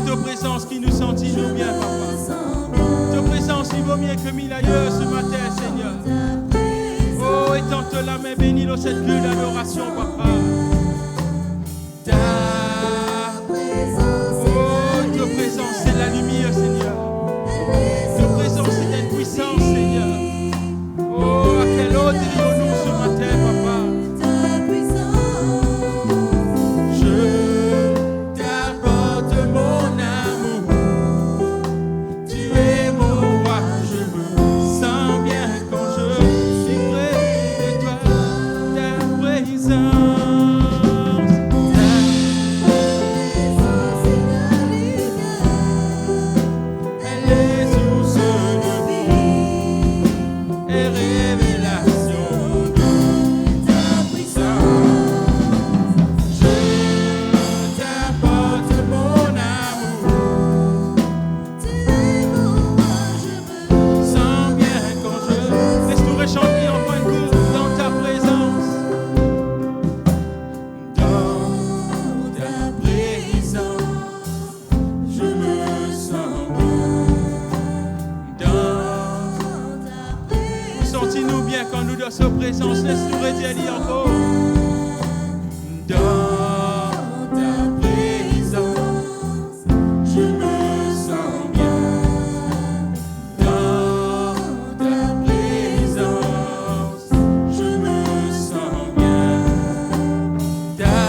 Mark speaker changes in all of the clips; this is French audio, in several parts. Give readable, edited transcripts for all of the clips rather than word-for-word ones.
Speaker 1: ta présence qui nous sentit nous bien, papa. Ta présence qui vaut mieux que mille ailleurs ce matin, Seigneur. Oh, étends-te la main bénie dans cette bulle d'adoration, papa. Oh, ta présence, c'est la lumière, Seigneur. Ta présence, c'est une puissance, Seigneur. Oh, à quel autre dirions-nous ce matin, papa? Je t'apporte mon amour. Tu es mon roi, je me sens bien quand je suis près de toi. Ta présence. Sentez-nous bien quand nous dans sa présence. Laisse-nous redire encore. Dans ta présence, je me sens bien. Dans ta présence, je me sens bien. Ta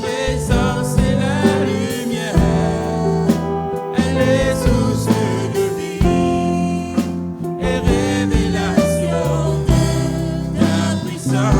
Speaker 1: présence est la lumière. Elle est source de vie et révélation de ta puissance.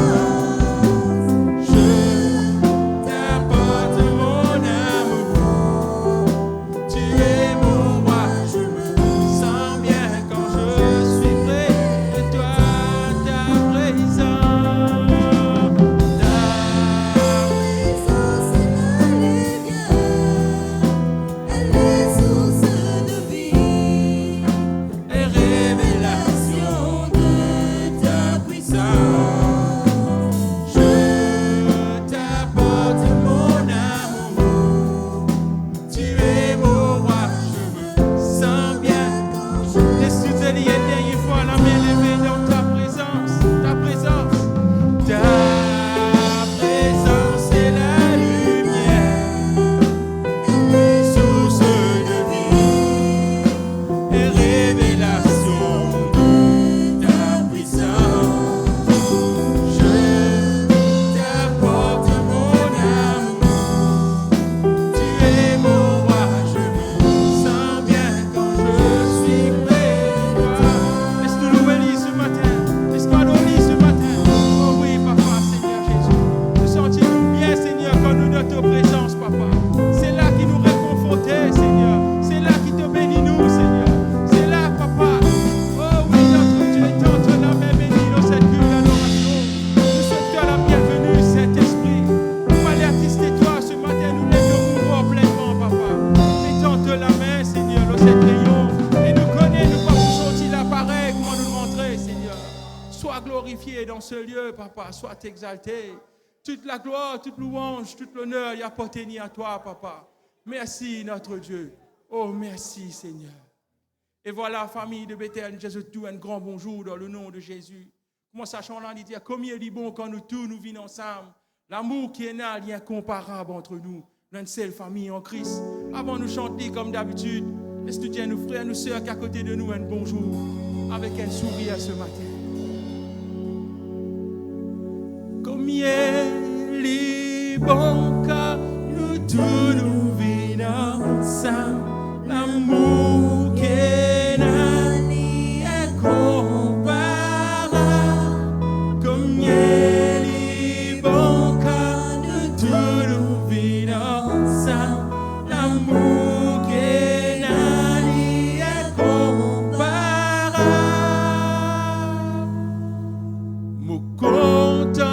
Speaker 1: Papa, sois exalté. Toute la gloire, toute louange, toute l'honneur y appartenir à toi, papa. Merci, notre Dieu. Oh, merci, Seigneur. Et voilà, famille de Bethel, Jésus tout un grand bonjour dans le nom de Jésus. Comment sachant là, dire combien il est bon quand nous tous nous vivons ensemble. L'amour qui est là, il y a incomparable entre nous. Une seule famille en Christ. Avant de nous chanter comme d'habitude, laisse-nous dire nos frères, nos sœurs qui à côté de nous un bonjour avec un sourire ce matin. Combien les bons cas, nous tous nous vivons ensemble, l'amour qui est là, n'y est comparable. Combien les bons cas, nous tous nous vivons ensemble, l'amour qui est là, n'y est comparable. Mon content.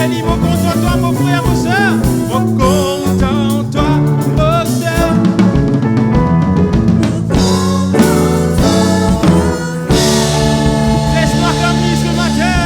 Speaker 1: Noël, mon content toi, mon frère, mon soeur. Mon content toi, mon soeur. Laisse-moi comme lui ce matin.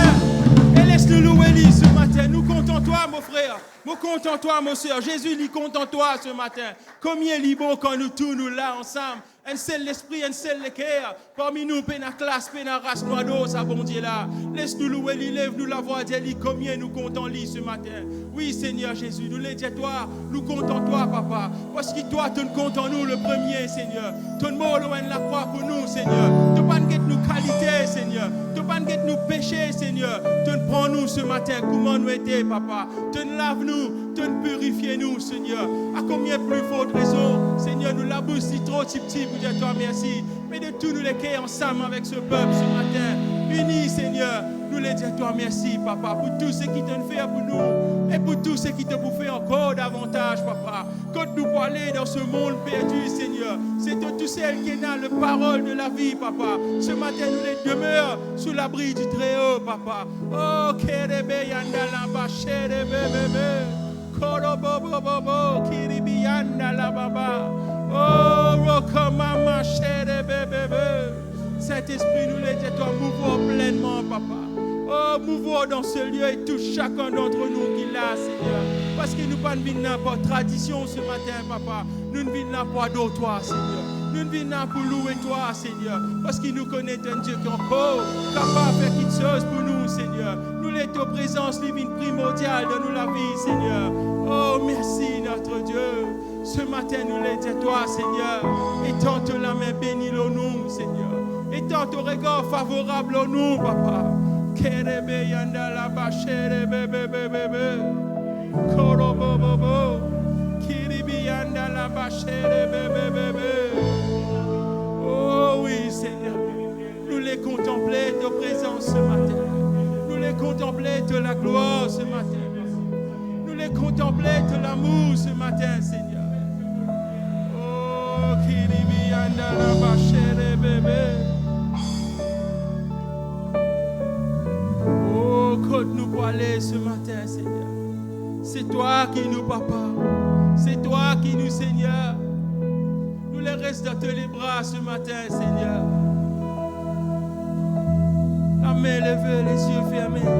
Speaker 1: Et laisse-nous louer lui ce matin. Nous comptons toi, mon frère. Nous comptons toi, mon soeur. Jésus, lui comptons toi ce matin. Combien il est bon quand nous tous nous là ensemble. Un seul l'esprit, un seul le cœur. Parmi nous, péna classe, péna race, noado, ça bon Dieu là. Laisse-nous louer, lève-nous la voix, dis combien nous comptons lui ce matin. Oui, Seigneur Jésus, nous les dis toi, nous comptons toi, papa. Parce que toi, tu nous comptes en nous le premier, Seigneur. Ton mot, loin de la croix pour nous, Seigneur. Tu pas nous nos qualités, Seigneur. Tu pas nous péchés, Seigneur. Tu nous prends nous ce matin, comment nous étions, papa. Tu nous laves nous, tu nous purifies nous, Seigneur. À combien plus forte raison, Seigneur, nous la bouche si trop petit pour dire toi merci. Mais de tout nous les cueillir ensemble avec ce peuple ce matin. Unis, Seigneur, nous les dire toi merci, papa, pour tout ce qui t'ont fait pour nous et pour tout ce qui te fait encore davantage, papa. Quand nous pour aller dans ce monde perdu, Seigneur, c'est tout celle qui est dans la parole de la vie, papa. Ce matin, nous les demeurons sous l'abri du Très-Haut, papa. Oh, kerebe yanda la bachère bébé. Korobobobobo, kiribi yanda la baba. Oh, rokamama chere bébé. Saint-Esprit, nous les disons, toi, mouvons pleinement, papa. Oh, mouvons dans ce lieu et touche chacun d'entre nous qui l'a, Seigneur. Parce que nous ne venons pas par tradition ce matin, papa. Nous ne venons pas d'autre, toi, Seigneur. Nous ne venons pour louer toi, Seigneur. Parce qu'il nous connaît un Dieu qui est encore capable de faire quelque chose pour nous, Seigneur. Nous les ta présence divine primordiale de nous la vie, Seigneur. Oh, merci, notre Dieu. Ce matin, nous les disons, toi, Seigneur. Étends la main, bénis-le nous, Seigneur. Étends ton regard favorable au nous, papa. Kerebe yanda la bachere bébé. Korobobobo. Kiribi yanda la bachere bébé. Oh oui, Seigneur. Nous les contempler ta présence ce matin. Nous les contempler de la gloire ce matin. Nous les contempler de l'amour ce matin, Seigneur. Oh, Kiribi yanda la bachere bébé. Nous pour aller ce matin, Seigneur. C'est toi qui nous, papa. C'est toi qui nous, Seigneur. Nous les restons dans les bras ce matin, Seigneur. La main levée, les yeux fermés.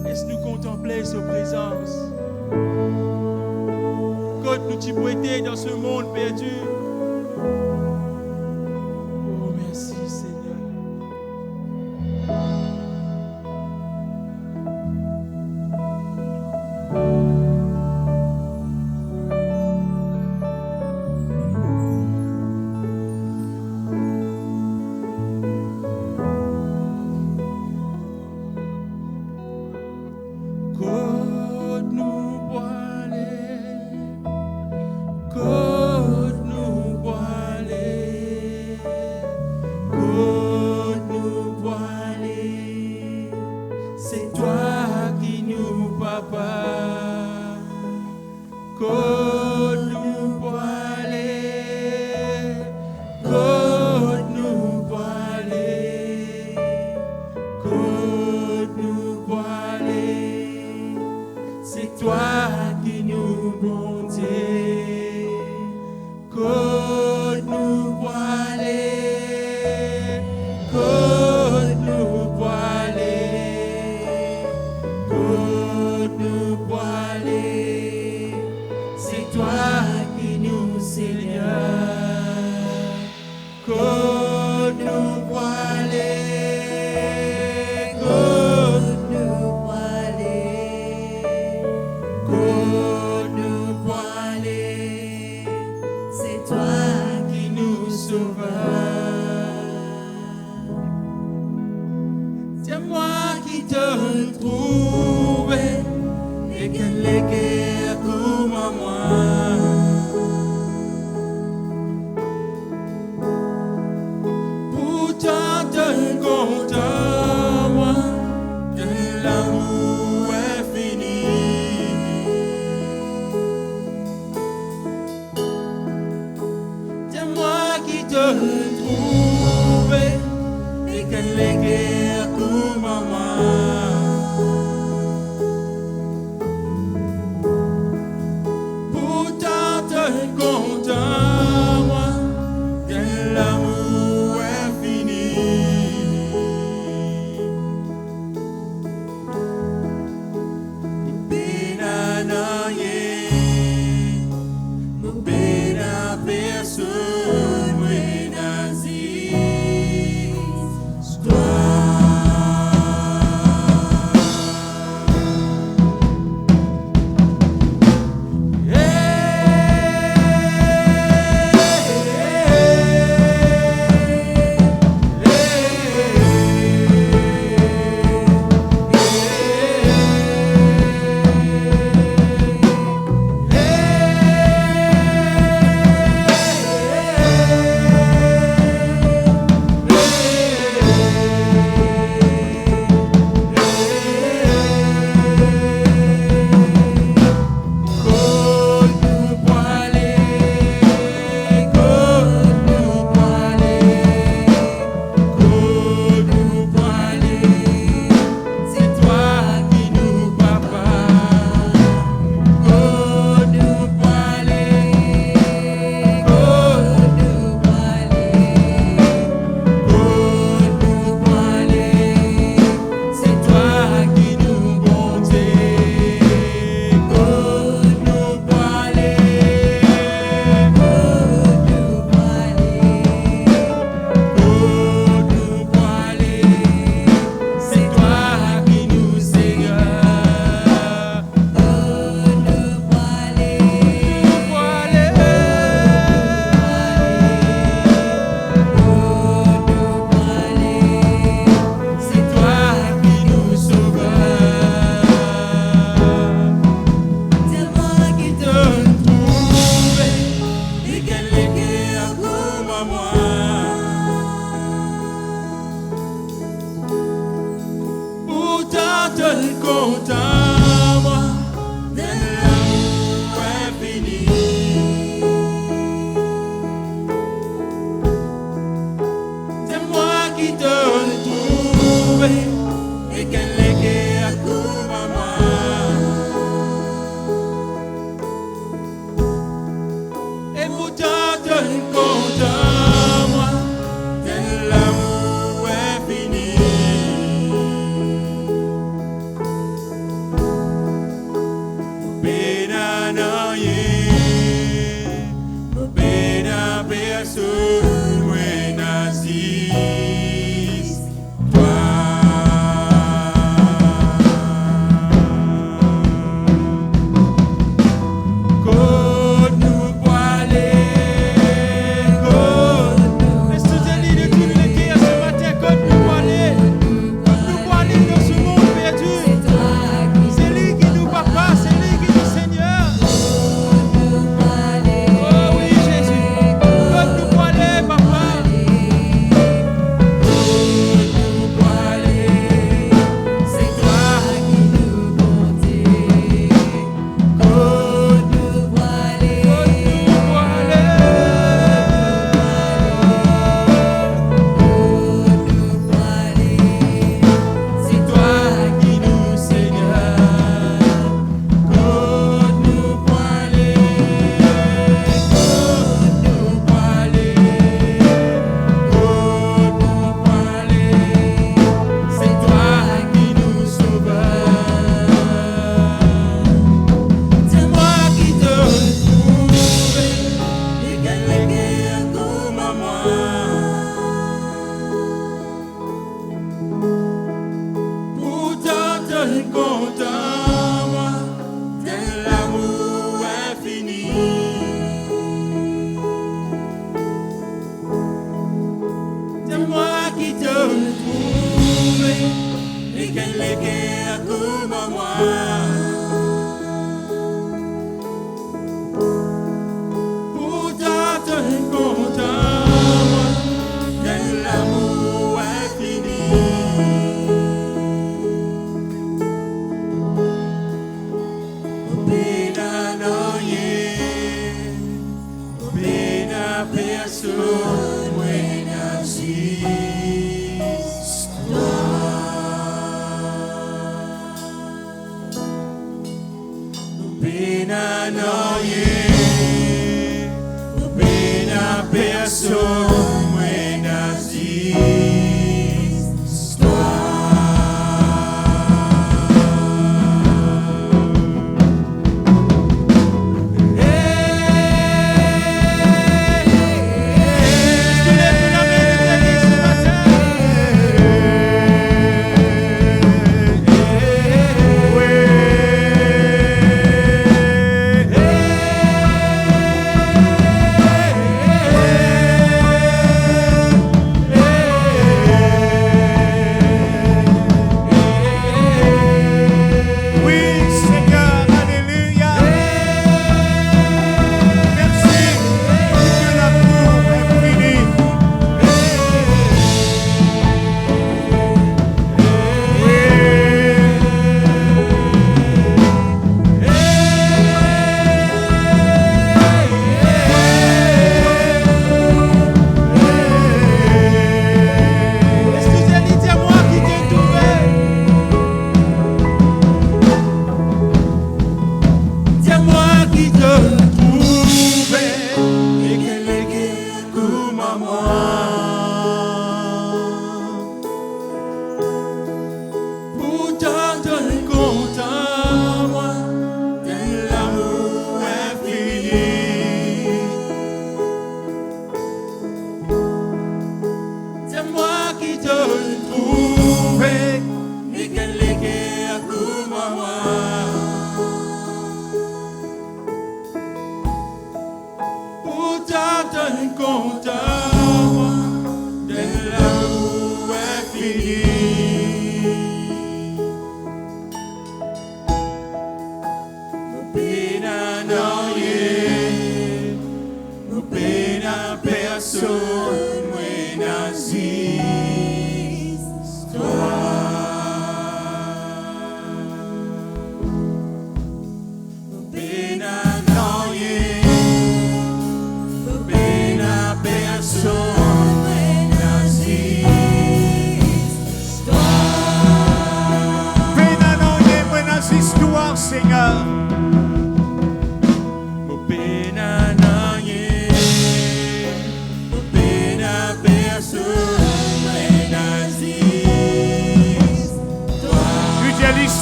Speaker 1: Laisse-nous contempler sa présence. Quand nous t'y prêter dans ce monde perdu. Oh, merci, Seigneur.
Speaker 2: Trouver et qu'elle les guerres comme maman.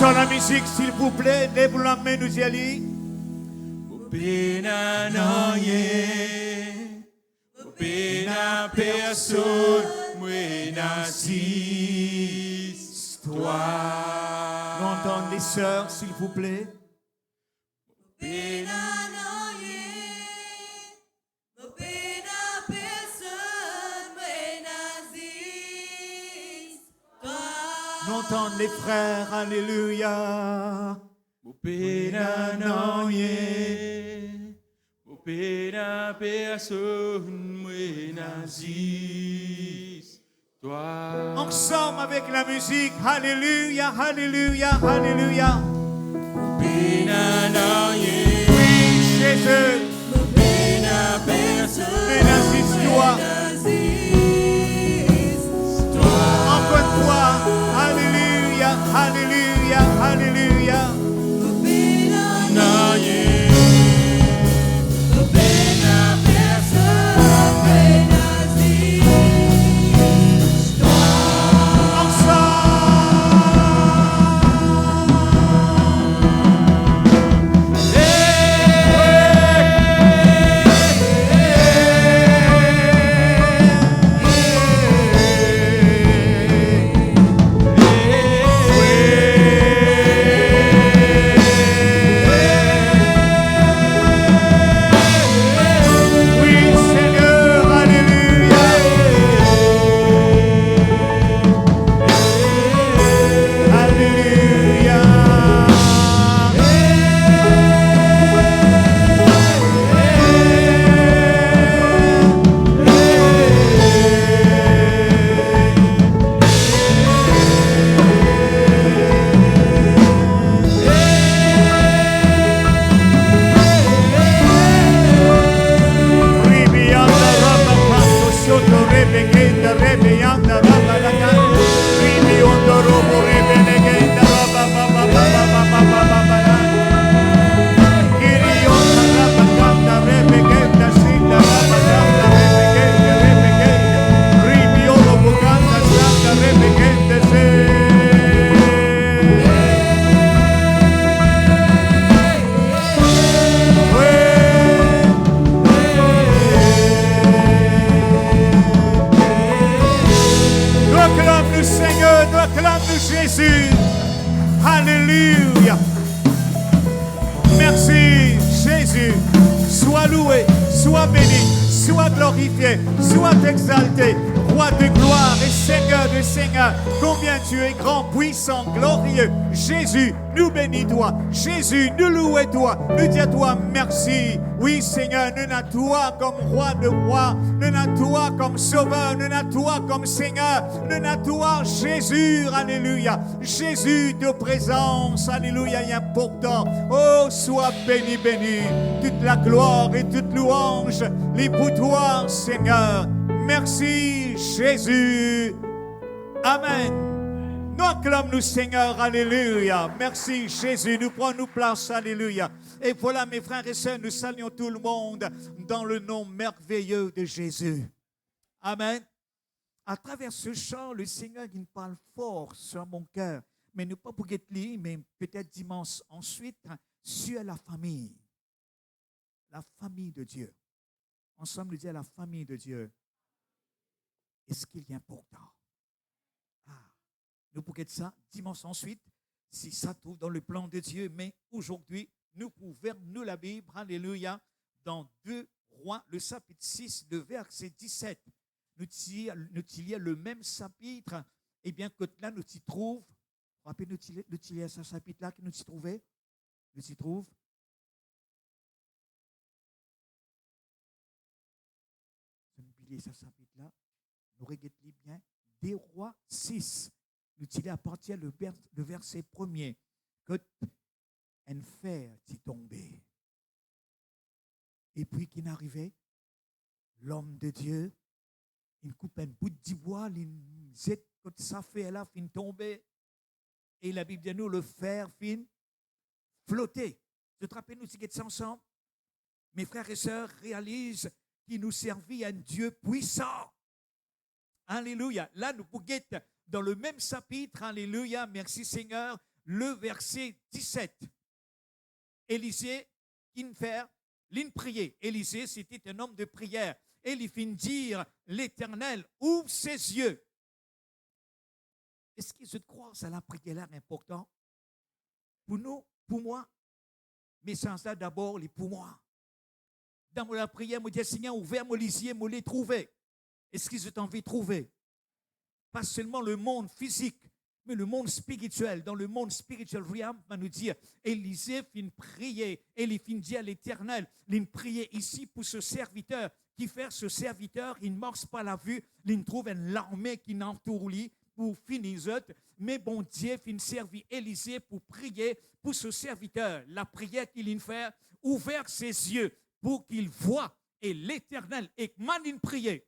Speaker 2: sort la musique, s'il vous plaît. Lève la main, nous y allons.
Speaker 1: Pena nan yen, pena personne, moi n'assiste-toi.
Speaker 2: Nous entendons les sœurs, s'il vous plaît.
Speaker 1: Pena
Speaker 3: nan yen, pena personne, moi n'assiste-toi.
Speaker 2: Nous entendons les frères, alléluia.
Speaker 1: pena nan yen, pena personne, moi n'assiste-toi.
Speaker 2: Ensemble avec la musique, alléluia, alléluia, alléluia.
Speaker 1: Pena nan yen,
Speaker 2: Oui, Jésus,
Speaker 1: pena personne,
Speaker 2: mais assiste-toi. Encore une fois, alléluia, alléluia, alléluia.
Speaker 1: nan yen, pena personne, moi n'assiste-toi.
Speaker 2: Oui, Seigneur, alléluia. Alléluia. Ribianda raba canto sotto rebegenda rebianda raba la canto ribiondo robo rebenegenda raba baba baba baba baba la kirionda raba canta rebegenda sinda raba canta rebegenda ribiondo bucanda santa rebegenda se Nous acclamons Seigneur, nous acclamons Jésus. Alléluia. Merci Jésus. Sois loué, sois béni, sois glorifié, sois exalté. Roi de gloire et Seigneur de Seigneur. Combien tu es grand, puissant, glorieux. Jésus, nous bénis-toi. Jésus, nous louons-toi. Nous disons-toi merci. Oui, Seigneur, nous n'as toi comme roi de rois. Nous n'as toi comme sauveur. Nous n'as toi comme Seigneur. Nous n'as toi, Jésus. Alléluia. Jésus de présence. Alléluia. Et important. Oh, sois béni, béni. Toute la gloire et toute louange. Les pour toi, Seigneur. Merci, Jésus. Amen. Nous acclamons, Seigneur. Alléluia. Merci, Jésus. Nous prenons place. Alléluia. Et voilà, mes frères et sœurs, nous saluons tout le monde dans le nom merveilleux de Jésus. Amen. À travers ce chant, le Seigneur il parle fort sur mon cœur. Mais ne pas pour être lié, mais peut-être dimanche ensuite, sur la famille. La famille de Dieu. Ensemble, nous disons la famille de Dieu. Est-ce qu'il est important? Nous pouvons être ça dimanche ensuite, si ça trouve dans le plan de Dieu. Mais aujourd'hui, nous pouvons nous la Bible, alléluia, dans 2 Rois, le chapitre 6, le verset 17. Nous y a le même chapitre, et bien que là, nous y trouvons, rappelez-nous, nous y a ce chapitre-là que nous y trouvons, nous y trouvons. Nous oubliez ce chapitre-là, nous regardons bien, 2 Rois 6. Nous tirons à partir le verset 1er que un fer t'y tombé. Et puis qu'il arrivait, l'homme de Dieu, il coupe un bout de bois, il jette que ça fait là, fin tomber. Et la Bible dit nous, le fer fin flotter. Je te rappelle, nous sommes ça ensemble. Mes frères et sœurs réalisent qu'il nous servit un Dieu puissant. Alléluia. Là, nous pouvons être dans le même chapitre, alléluia, merci Seigneur, le verset 17. Élisée, qui fait l'une prier. Élisée, c'était un homme de prière. Et il finit dire, l'Éternel ouvre ses yeux. Est-ce que je crois que la prière est importante? Pour nous, pour moi, mais sans ça d'abord, les pour moi. Dans la prière, je dis, Seigneur, ouvert mon lisier, je l'ai trouvé. Est-ce que je t'en vais trouver? Pas seulement le monde physique, mais le monde spirituel. Dans le monde spirituel, on va nous dire, Élisée fit une prière, et il fit dire à l'Éternel, une prière ici pour ce serviteur, qui fait ce serviteur, il ne marche pas la vue, il trouve une armée qui n'entoure lui, pour finir, mais bon Dieu fin servi Élisée pour prier pour ce serviteur. La prière qu'il fait, ouvert ses yeux pour qu'il voie, et l'Éternel, et m'a prié.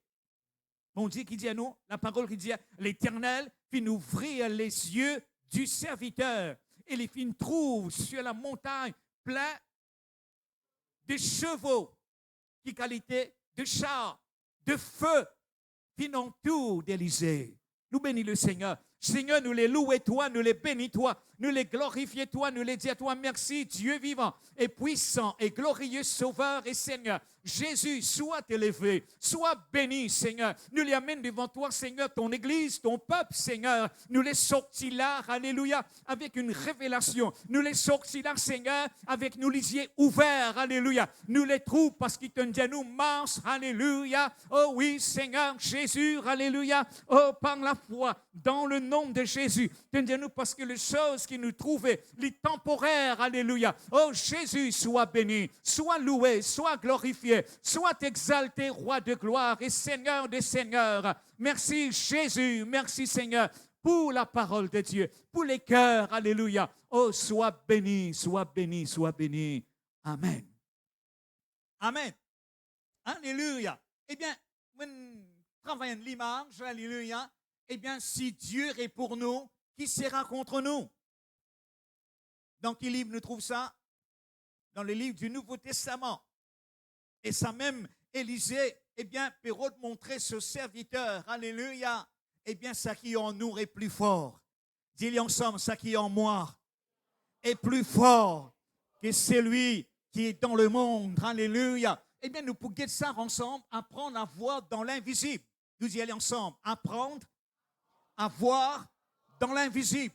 Speaker 2: Bon Dieu qui dit à nous, la parole qui dit, l'Éternel fin ouvrir les yeux du serviteur, et il fin trouve sur la montagne plein de chevaux, qui qualité de chars, de feu, fin entoure d'Élisée. Nous bénissons le Seigneur. Seigneur, nous les louons toi, nous les bénissons toi, nous les glorifions toi, nous les disons à toi merci, Dieu vivant et puissant et glorieux Sauveur et Seigneur. Jésus, sois élevé, sois béni, Seigneur. Nous les amènons devant toi, Seigneur, ton Église, ton peuple, Seigneur. Nous les sortis là, alléluia, avec une révélation. Nous les sortis là, Seigneur, avec nos lisiers ouverts, alléluia. Nous les trouvons parce qu'ils te disent à nous, marche, alléluia. Oh oui, Seigneur, Jésus, alléluia. Oh, par la foi, dans le nom de Jésus. Te disent à nous parce que les choses qui nous trouvaient, les temporaires, alléluia. Oh, Jésus, sois béni, sois loué, sois glorifié. Sois exalté, roi de gloire et Seigneur des seigneurs. Merci Jésus, merci Seigneur pour la parole de Dieu, pour les cœurs, alléluia. Oh, sois béni, sois béni, sois béni. Amen. Amen. Alléluia. Eh bien, travaillons l'image, alléluia. Eh bien, si Dieu est pour nous, qui sera contre nous? Dans quel livre nous trouve ça? Dans le livre du Nouveau Testament. Et ça même, Élisée, eh bien, peut montrer ce serviteur, alléluia, eh bien, ça qui en nous est plus fort. Dis-le ensemble, ça qui en moi est plus fort que celui qui est dans le monde, alléluia. Eh bien, nous pouvons guetter ça ensemble, apprendre à voir dans l'invisible. Nous y allons ensemble, apprendre à voir dans l'invisible.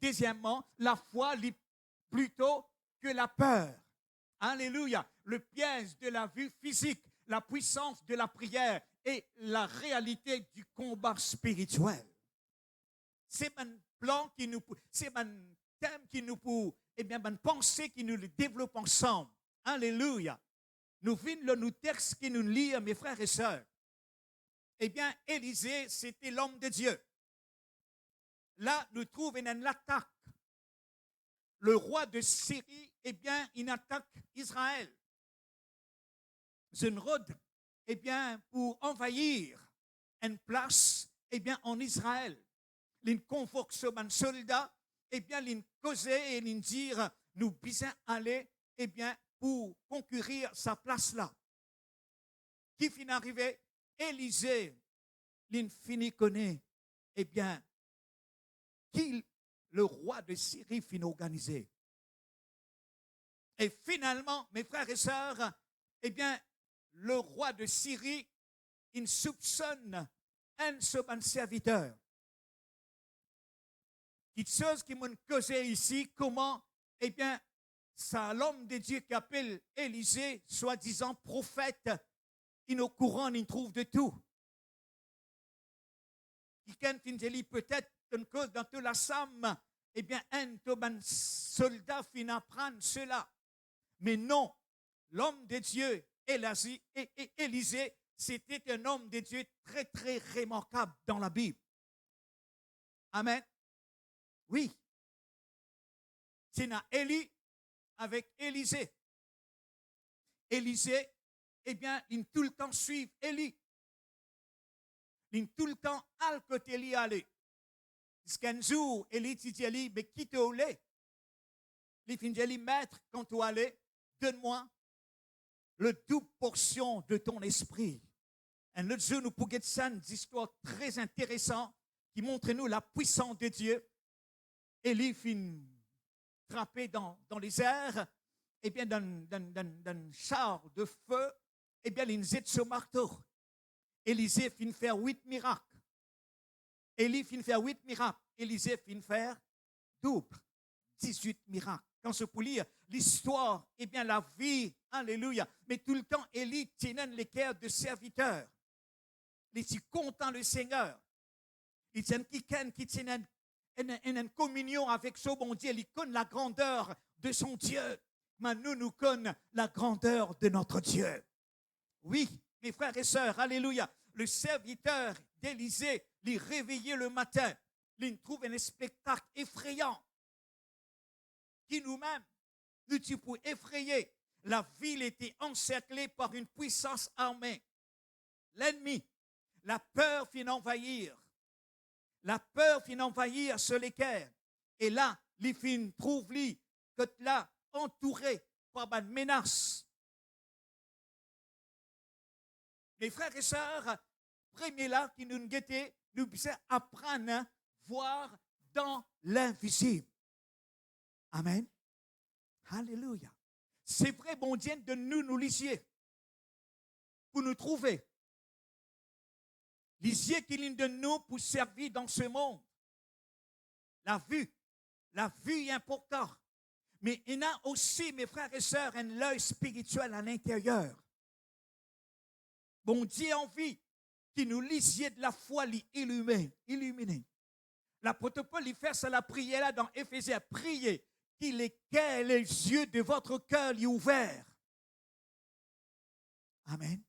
Speaker 2: Deuxièmement, la foi lit plutôt que la peur. Alléluia. Le piège de la vue physique, la puissance de la prière et la réalité du combat spirituel. C'est un plan qui nous, c'est un thème qui nous, eh bien, une pensée qui nous le développe ensemble. Alléluia. Nous venons le texte qui nous lit, mes frères et sœurs. Eh bien, Élisée, c'était l'homme de Dieu. Là, nous trouvons une attaque. Le roi de Syrie, eh bien, il attaque Israël. Zénrod, eh bien, pour envahir une place, eh bien, en Israël. Il convoque ce soldat, eh bien, il causait et il dit, nous bisons aller, eh bien, pour conquérir sa place là. Qui finit arrivé? Élisée, il finit connaît, eh bien, qui le roi de Syrie finit organisé. Et finalement, mes frères et sœurs, eh bien, le roi de Syrie, il soupçonne un serviteur. Quelque chose qui m'a causé ici, comment, eh bien, c'est l'homme de Dieu qui appelle Élisée, soi-disant prophète, il est au courant, il trouve de tout. Quelqu'un qui dit peut-être une cause dans toute la Somme, eh bien, un soldat finit apprendre cela. Mais non, l'homme de Dieu, Élisée, c'était un homme de Dieu très, très remarquable dans la Bible. Amen. Oui. C'est Élie avec Élisée. Élisée, eh bien, il tout le temps suit Élie. Il tout le temps à côté Élie aller. Jusqu'un jour, Élie dit à Élie, mais qui te voulait? Il finit à Élie, maître, quand tu allais, donne-moi le double portion de ton esprit. Un autre jour, nous pouvons dire ça, une histoire très intéressante qui montre nous la puissance de Dieu. Élie fin frapper dans les airs, eh bien, dans char de feu, eh bien, il zit ce marteau. Élisée fin faire 8 miracles. Élie fin faire 8 miracles. Élisée fin faire double, 18 miracles. Quand je peux lire l'histoire, eh bien, la vie, alléluia. Mais tout le temps, Élie tenait les cœurs de serviteurs. Il était content le Seigneur. Il tient qui tient une communion avec son bon Dieu. Il connaît la grandeur de son Dieu. Mais nous connaissons la grandeur de notre Dieu. Oui, mes frères et sœurs, alléluia. Le serviteur d'Élisée, il réveillait le matin. Il trouve un spectacle effrayant qui nous-mêmes, nous pouvons effrayer. La ville était encerclée par une puissance armée. L'ennemi, la peur fit envahir. La peur fit envahir sur les cœurs. Et là, les filles trouvent que là, entouré par une menace. Mes frères et sœurs, premier là qui nous guettait, nous puissions apprendre à voir dans l'invisible. Amen. Alléluia. C'est vrai, bon Dieu, de nous lisier pour nous trouver. Lisier qu'il est de nous pour servir dans ce monde. La vue est importante. Mais il y a aussi, mes frères et sœurs, un œil spirituel à l'intérieur. Bon Dieu envie qui nous lisiez de la foi illuminer. L'apôtre Paul il fait ça la prière là dans Éphésiens, priez qu'il les yeux de votre cœur lui ouverts. Amen.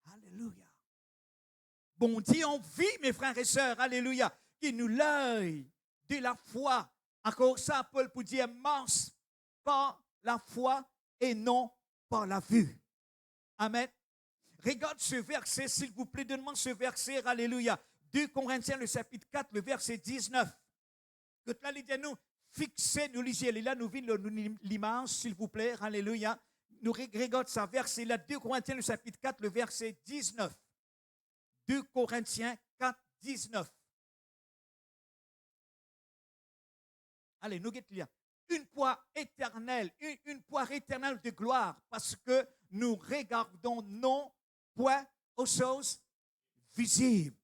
Speaker 2: Alléluia. Bon Dieu envie, mes frères et sœurs, alléluia, qui nous l'œil de la foi. Encore ça, Paul pour dire, marche par la foi et non par la vue. Amen. Regarde ce verset, s'il vous plaît, donne-moi ce verset, alléluia. 2 Corinthiens, le chapitre 4, le verset 19. Que là, il dit, nous, fixez, nous lisez, là, nous vîmes l'image, s'il vous plaît, alléluia. Nous regardons ça, verset là, 2 Corinthiens, le chapitre 4, le verset 19. 2 Corinthiens 4, 19. Allez, nous guettons une poire éternelle, une poire éternelle de gloire, parce que nous regardons non point aux choses visibles.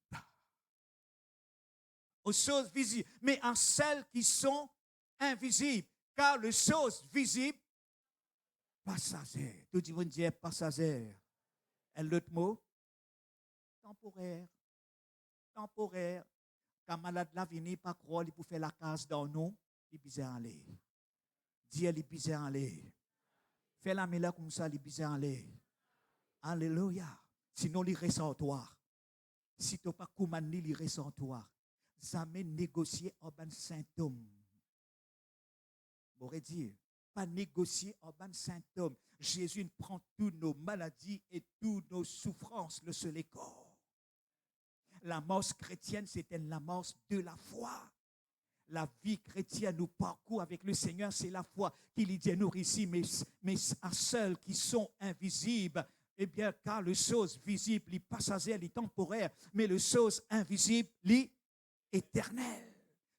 Speaker 2: Aux choses visibles, mais en celles qui sont invisibles. Car les choses visibles, passagères. Tout le monde dit passagère. Et l'autre mot, temporaire. Temporaire. Quand malade là vient, pas croire, il peut faire la case dans nous, il peut aller. Dieu, il peut aller. Fais la mêlée comme ça, il peut aller. Alléluia. Sinon, il reste en toi. Si tu n'as pas commandé, il reste en toi. Jamais négocier en ban symptôme. M'aurait dit, pas négocier en ban symptôme. Jésus prend toutes nos maladies et toutes nos souffrances, le seul corps. La mort chrétienne, c'était la mort de la foi. La vie chrétienne, nous parcourt avec le Seigneur, c'est la foi qu'il dit à nous ici, mais à ceux qui sont invisibles, eh bien, car les choses visibles, les passagères, les temporaires, mais les choses invisibles, les éternelles.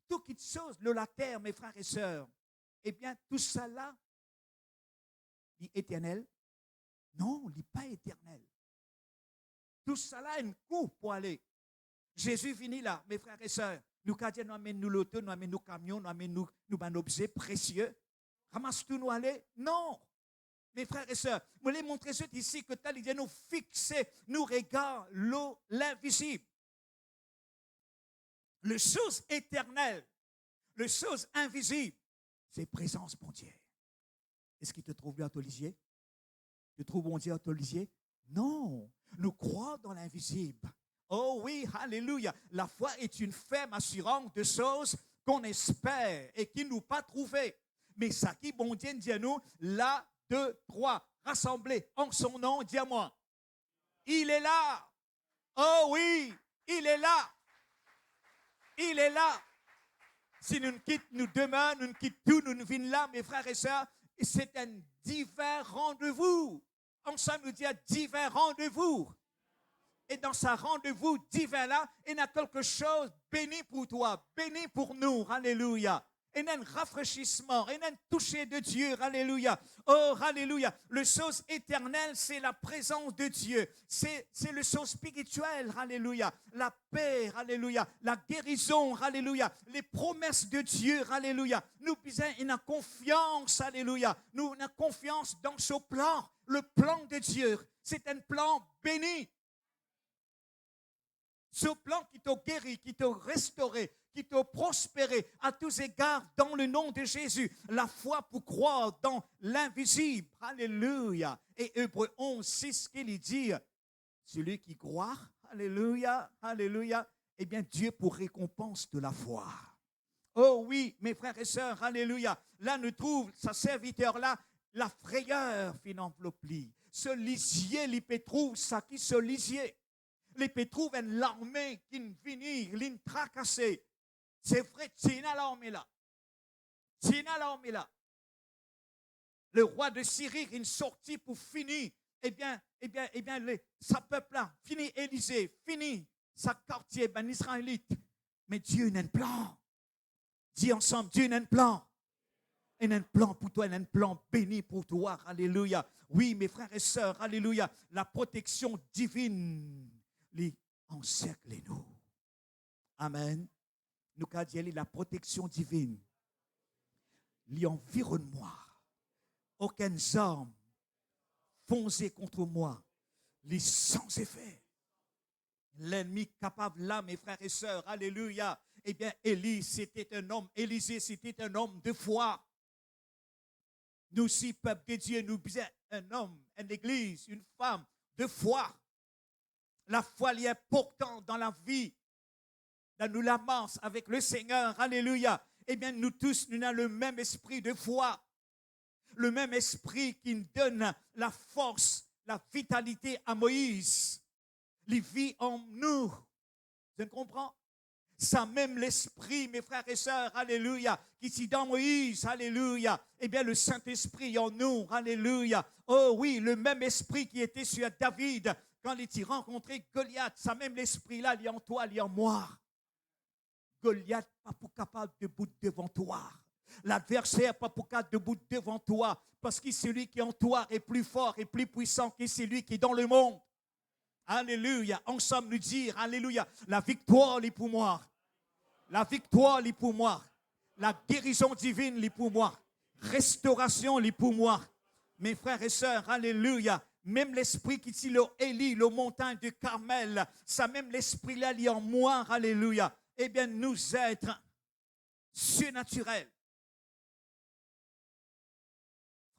Speaker 2: Toutes les choses de la terre, mes frères et sœurs, eh bien, tout ça là, est éternel? Non, il n'est pas éternel. Tout ça là, un coup pour aller. Jésus finit là, mes frères et sœurs. Nous, quand nous amènons l'auto, nous amènons nos camions, nous amènons nos objets précieux. Ramasse tout nous aller? Non. Mes frères et sœurs, je voulais montrer ce ici que tel, il dit nous fixer, nous regardons l'invisible. Les choses éternelles, les choses invisibles, c'est présence, mon Dieu. Est-ce qu'il te trouve bien à ton lisier? Tu trouves bon Dieu à ton lisier? Non. Nous croyons dans l'invisible. Oh oui, alléluia. La foi est une ferme assurance de choses qu'on espère et qui nous pas trouvées. Mais ça qui, bon Dieu, dit à nous, là, 2, 3, rassemblés en son nom, dis à moi. Il est là. Oh oui, il est là. Il est là. Si nous quittons, nous demeurons, nous quittons tout, nous venons là, mes frères et sœurs, c'est un divin rendez-vous. Ensemble, nous disons divin rendez-vous. et dans sa rendez-vous divin là, il y a quelque chose béni pour toi, béni pour nous. Alléluia. Il y a un rafraîchissement, il y a un toucher de Dieu. Alléluia. Oh, alléluia. Le chose éternelle, c'est la présence de Dieu. C'est le chose spirituel. Alléluia. La paix. Alléluia. La guérison. Alléluia. Les promesses de Dieu. Alléluia. Nous avons confiance. Alléluia. Nous avons confiance dans ce plan. Le plan de Dieu. C'est un plan béni. Ce plan qui t'a guéri, qui t'a restauré, qui t'a prospéré à tous égards dans le nom de Jésus. La foi pour croire dans l'invisible. Alléluia. Et Hébreux 11, 6, qu'il dit, celui qui croit, alléluia, alléluia, eh bien Dieu pour récompense de la foi. Oh oui, mes frères et sœurs, alléluia. Là, nous trouve sa serviteur-là, la frayeur fin enveloppée. Ce lisier, il peut trouver ça qui se lisier. Les pétrouves en l'armée qui venir, l'in tracasser. C'est vrai, c'est l'armée là. C'est l'armée là. Le roi de Syrie, il sortit pour finir. Sa peuple là, fini Élysée, fini sa quartier, ben israélite. Mais Dieu n'a un plan. Dis ensemble, Dieu n'a un plan. Il a un plan pour toi, il a un plan béni pour toi. Alléluia. Oui, mes frères et sœurs, alléluia. La protection divine. Les encerclez-nous. Amen. Nous avons dit la protection divine. L'environnement. Aucune arme foncée contre moi. Les sans effet. L'ennemi capable là, mes frères et sœurs. Alléluia. Eh bien, Élie, c'était un homme. Élisée, c'était un homme de foi. Nous aussi, peuple de Dieu, nous sommes un homme, une église, une femme de foi. La foi est importante dans la vie, dans nous l'avance avec le Seigneur. Alléluia. Eh bien, nous tous, nous avons le même esprit de foi. Le même esprit qui donne la force, la vitalité à Moïse. Il vit en nous. Vous comprenez? Ça même l'esprit, mes frères et sœurs, alléluia, qui est dans Moïse, alléluia. Eh bien, le Saint-Esprit en nous, alléluia. Oh oui, le même esprit qui était sur David, quand il a rencontré Goliath, ça même l'esprit-là, il est en toi, il est en moi. Goliath, pas pour capable de bout devant toi. L'adversaire, pas pour capable de bout devant toi. Parce que celui qui est en toi est plus fort et plus puissant que celui qui est dans le monde. Alléluia. Ensemble nous dire, alléluia, la victoire est pour moi. La victoire est pour moi. La guérison divine est pour moi. Restauration est pour moi. Mes frères et sœurs, alléluia. Même l'esprit qui dit Élie, le montagne de Carmel, ça même l'esprit-là est en moi, alléluia. Eh bien, nous êtres surnaturels.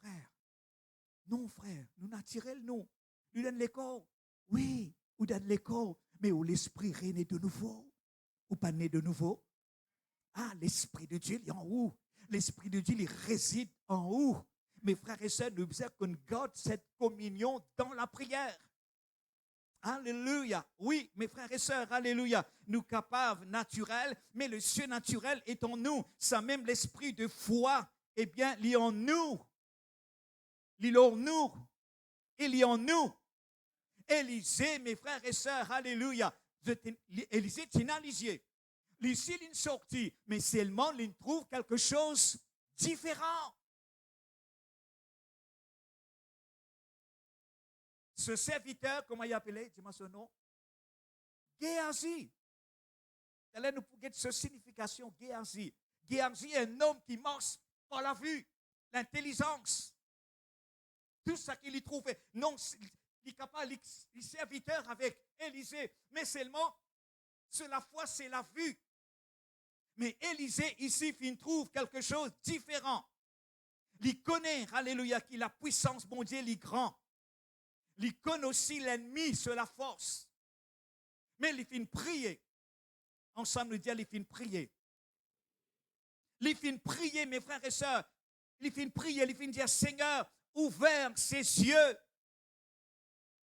Speaker 2: Frère, non, frère, nous naturels, non. Nous donne l'école. Oui, nous donne l'école, mais où l'esprit règne de nouveau. Ou pas né de nouveau. Ah, l'esprit de Dieu, il est en haut. L'esprit de Dieu, il réside en haut. Mes frères et sœurs, nous disons qu'on garde cette communion dans la prière. Alléluia. Oui, mes frères et sœurs, alléluia. Nous capables naturels, mais le surnaturel est en nous. Ça même l'esprit de foi, eh bien, il est en nous. Il est en nous. Il est en nous. Élisée, mes frères et sœurs, alléluia. Élisée, c'est un lisier. Ici, il est sorti, mais seulement il trouve quelque chose de différent. Ce serviteur, comment il appelé, dis-moi son nom, Géhazi. Elle nous pour cette signification, Géhazi. Géhazi est un homme qui marche par la vue, l'intelligence. Tout ce qu'il y trouve. Non, il est capable, il est serviteur avec Élisée, mais seulement, c'est la foi, c'est la vue. Mais Élisée, ici, il trouve quelque chose de différent. Il connaît, alléluia, qu'il a puissance, bon Dieu, il est grand. Il connaît aussi l'ennemi sur la force. Mais il finit prier. Ensemble, nous disons, il finit prier. Il finit prier, mes frères et sœurs. Il finit prier, il finit dire, Seigneur, ouvert ses yeux.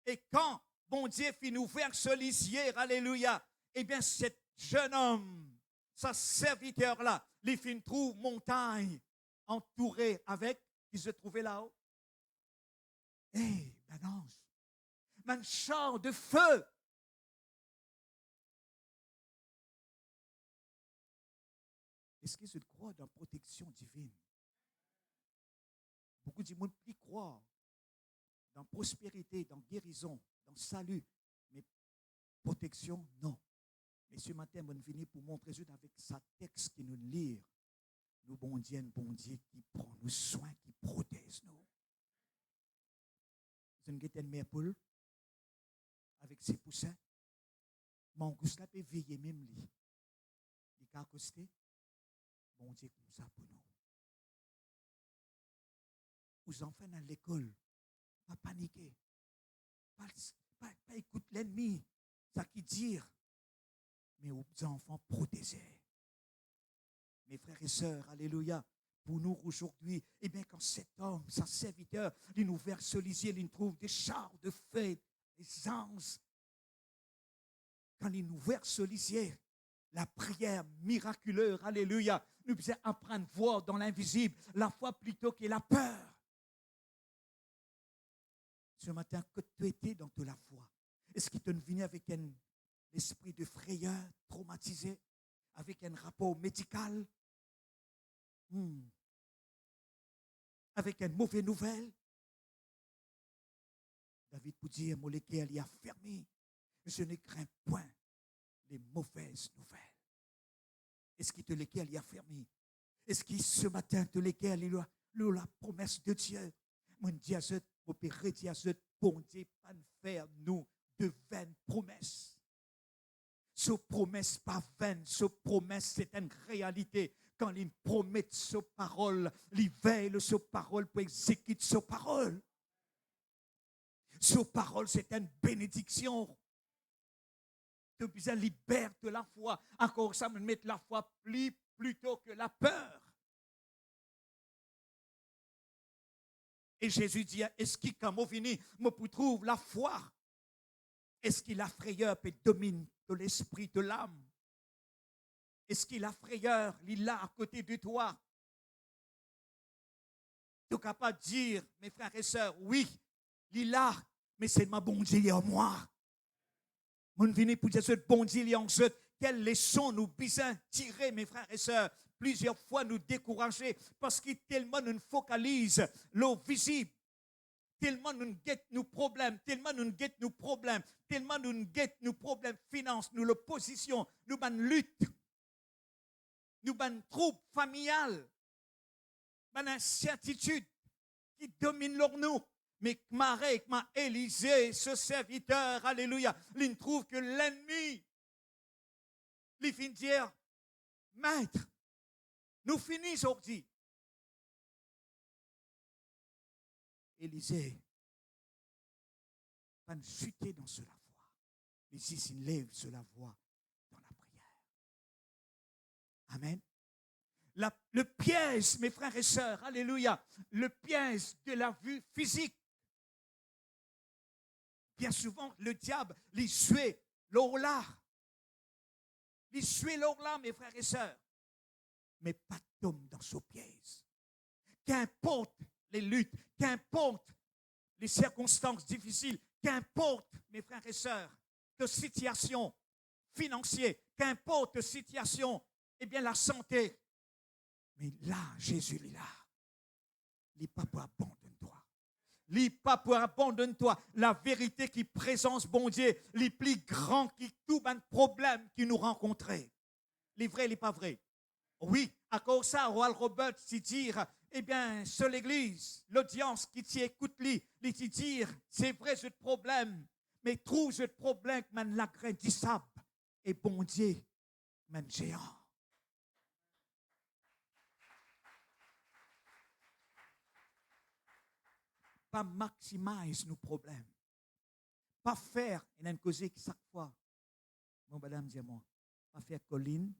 Speaker 2: Et quand, bon Dieu, finit ouvert ce lisier, alléluia, eh bien, cet jeune homme, sa serviteur-là, il finit trouve montagne entourée avec, qui se trouvait là-haut. Eh, ben ange, un char de feu est-ce que je crois dans la protection divine? Beaucoup de monde qui croient dans prospérité, dans guérison, dans salut, mais protection, non. Mais ce matin, je suis venu pour montrer juste avec sa texte qui nous lire. Nous, bon Dieu qui prend nous soin, qui protège nous. Vous avez une mère poule avec ses poussins. Mon goût, peut veiller même lui. Il est accosté. Bon Dieu, comme ça pour nous. Aux enfants dans l'école, pas paniquer. Pas écouter l'ennemi, ça qui dire. Mais aux enfants protégés. Mes frères et sœurs, alléluia. Pour nous aujourd'hui, eh bien, quand cet homme, sa serviteur, il nous verse lisier, il nous trouve des chars de feu, des anges. Quand il nous verse lisier, la prière miraculeuse, alléluia, nous faisons apprendre à voir dans l'invisible la foi plutôt que la peur. Ce matin, que tu étais dans de la foi? Est-ce qu'il te venu avec un esprit de frayeur traumatisé, avec un rapport médical, avec une mauvaise nouvelle? David peut dire, mon lesquels il a fermé, je ne crains point les mauvaises nouvelles. Est-ce qu'il te lesquels il a fermé? Est-ce qu'il ce matin te lesquels il a la promesse de Dieu? Mon Dieu, mon Père, bon Dieu, pas faire nous de vaines promesses. Ce promesse pas vaine, ce promesse c'est une réalité. Quand il promet sa parole, il veille sa parole pour exécuter sa parole. Sa parole c'est une bénédiction. Tu besoin libère de la foi. Encore ça, me mettre la foi plutôt que la peur. Et Jésus dit, est-ce qu'il, quand je viens, me trouve la foi? Est-ce qu'il a frayeur peut dominer de l'esprit, de l'âme? Est-ce qu'il a frayeur, il est à côté de toi? Tu es capable de dire, mes frères et sœurs, oui, il est là, mais c'est ma bon Dieu en moi. Mon venu pour dire, ce bon Dieu en ce, quelles leçons nous besoin tirer, mes frères et sœurs? Plusieurs fois nous décourager parce qu'il tellement nous focalise l'eau visible. Tellement nous guette nos problèmes, tellement nous guette nos problèmes, tellement nous guette nos problèmes finances, nous l'opposition, nous ban lutte, nous ban troubles familiales, ban incertitude qui domine leur nous. Mais Marek, Élisée, ce serviteur, alléluia, il trouve que l'ennemi, il finit dire, maître, nous finissons aujourd'hui. Élisée, pas chuter dans cela voix. Mais si s'il lève cela voix dans la prière. Amen. Le piège, mes frères et sœurs, alléluia, le piège de la vue physique. Bien souvent, le diable, il suit l'or-là. Il suit l'or-là, mes frères et sœurs. Mais pas tombe dans ce piège. Qu'importe les luttes, qu'importe les circonstances difficiles, qu'importe, mes frères et sœurs, de situation financière, qu'importe de situation, eh bien la santé. Mais là, Jésus est là. Il n'est pas pour abandonner-toi. Il n'est pas pour abandonner-toi. La vérité qui présence, bon Dieu, les plus grands qui tout un problème qui nous rencontrait. Les vrais, les pas vrais. Oui, à cause de ça, Royal Robert s'y dire, eh bien, sur l'église, l'audience qui t'y écoute, il t'y dire, c'est vrai, ce problème, mais trouve ce problème, man, la graine du sable, et bon Dieu, man, géant. Pas maximiser nos problèmes. Pas faire, il y a une cause qui chaque fois, mon madame dit moi, pas faire colline.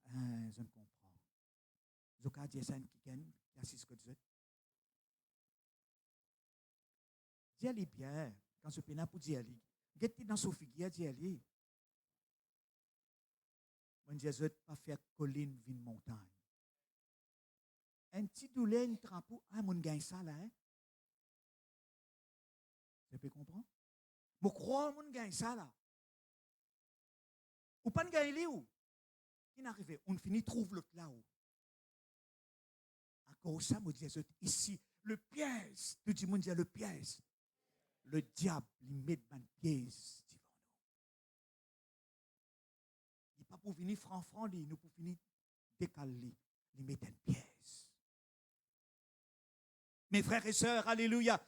Speaker 2: Je ne comprends. Je ne dis pas qui est assis que tu es. Dis allez bien, quand je peine pour dire allez. Get dans son figuier, dis allez. Mon Dieu, je ne pas faire colline, ville montagne. Un petit doulet, un trapeau, mon gagne ça là, hein? Tu peux comprendre? Je crois mon gagne ça là. Ou pas de gagner où? qui n'arrivait, on finit trouve l'autre là-haut. Encore ça, me dit ici, le piège, tout le monde dit le piège. Le diable, il met un piège devant nous. Il n'est pas pour venir franc, il nous pour venir décaler, il met un piège. Mes frères et sœurs, alléluia.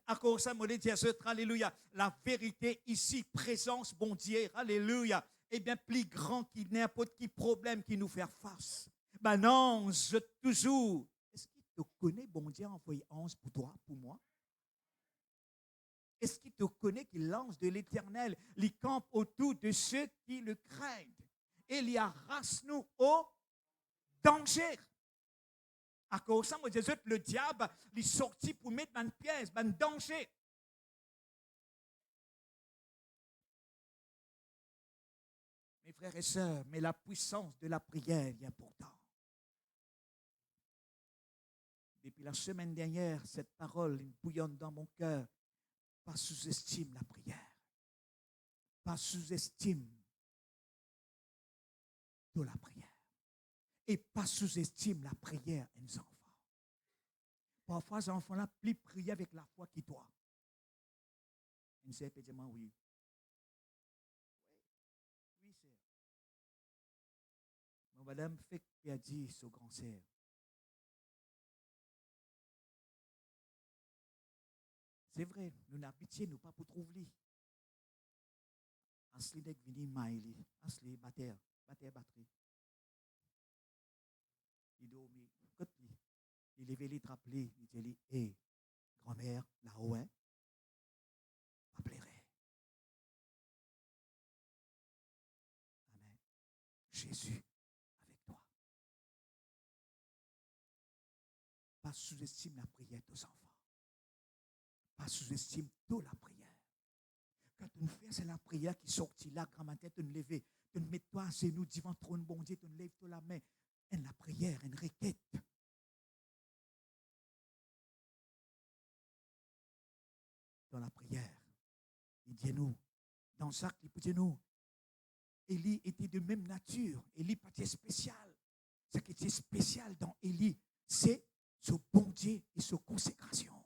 Speaker 2: Encore ça, me dit alléluia. La vérité ici, présence, bon Dieu, alléluia, est bien plus grand qu'il n'importe quel problème qui nous fait face. Ben non, je toujours. Est-ce qu'il te connaît, bon Dieu, envoyé 11 pour toi, pour moi? Est-ce qu'il te connaît qu'il lance de l'éternel, il campe autour de ceux qui le craignent et il arrache nous au danger? À cause de ça, le diable est sorti pour mettre une pièce, un danger. Mes frères et sœurs, mais la puissance de la prière est importante. Depuis la semaine dernière, cette parole bouillonne dans mon cœur. Pas sous-estime la prière. Pas sous-estime de la prière. Et pas sous-estime la prière des enfants. Parfois, les enfants-là plus prier avec la foi qui toi. Une sœur peut dire, oui. Oui, sœur. Mais madame fait qui a dit ce grand sœur. C'est vrai, nous n'avons pitié, nous pas pour trouver. Asli nek vini maili, asli batteur, batterie. Il dormi, il levait les trappelés, il dit, hé, grand-mère, là-haut, hein, appellerait. Amen. Jésus avec toi. Pas sous-estime la prière de nos enfants. Pas sous-estime toute la prière. Quand tu fais, c'est la prière qui sortit là, grand matin, tu te lever, tu te mets toi à genoux devant le trône bon Dieu, tu te lèves la main. Et la prière, une requête. Dans la prière, il dit nous, dans ça, il dit nous, Élie était de même nature, Élie pas spécial. Ce qui était spécial dans Élie, c'est ce bon Dieu et sa consécration.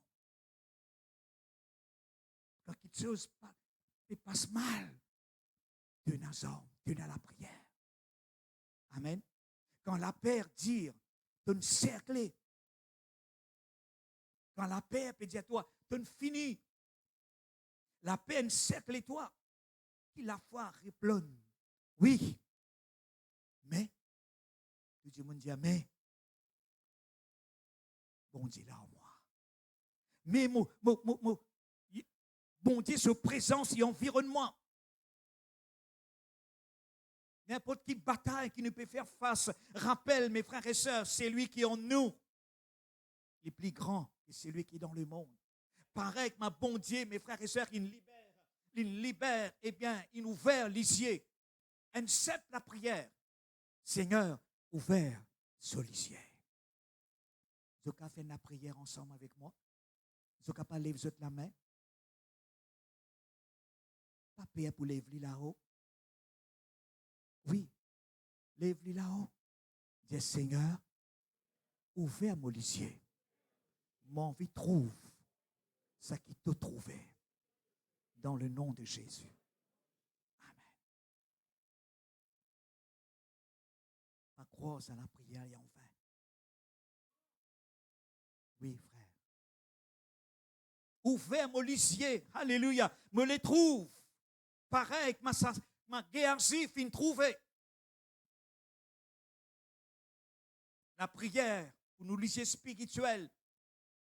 Speaker 2: Quand quelque chose passe mal, Dieu n'a la prière. Amen. Quand la paix dit, tu ne cercles. Quand la paix peut dire à toi, tu ne finis. La paix ne cercle toi. Qui la foi réplonne. Oui. Mais, tu dis, mon Dieu, mais, bon Dieu là en moi. Mais, bon Dieu, se présence et environnement. N'importe qui bataille qui ne peut faire face. Rappelle, mes frères et sœurs, c'est lui qui est en nous. Il est plus grand que celui qui est dans le monde. Pareil que ma bon Dieu, mes frères et sœurs, il libère, eh bien, il ouvert lisier. Accepte la prière. Seigneur, ouvert ce lisier. Vous avez fait la prière ensemble avec moi? Vous avez pas levé la main? Pas prière pour lever là-haut? Oui, lève-les là-haut. Dis Seigneur, ouvert mon lisier. Mon vie trouve ce qui te trouvait. Dans le nom de Jésus. Amen. Ma croix à la prière et en vain. Oui, frère. Ouvert mon lisier. Alléluia. Me les trouve. Pareil que ma guerre fin trouvée. La prière pour nous lisier spirituel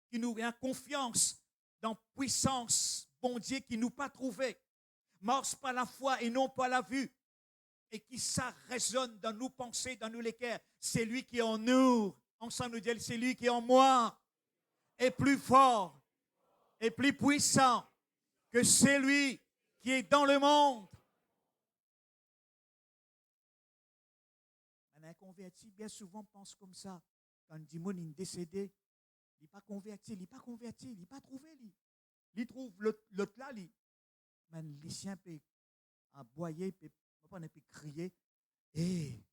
Speaker 2: qui nous a confiance dans puissance, bon Dieu qui nous pas trouvé. Marche par la foi et non par la vue. Et qui ça résonne dans nos pensées, dans nos cœurs. C'est lui qui est en nous. Ensemble nous dit, c'est lui qui est en moi. Est plus fort, est plus puissant que celui qui est dans le monde. Un converti, bien souvent, pense comme ça. Quand le démon est décédé, il n'est pas converti, il n'est pas trouvé. Il trouve l'autre là, mais les siens peut aboyer, peut crier. Et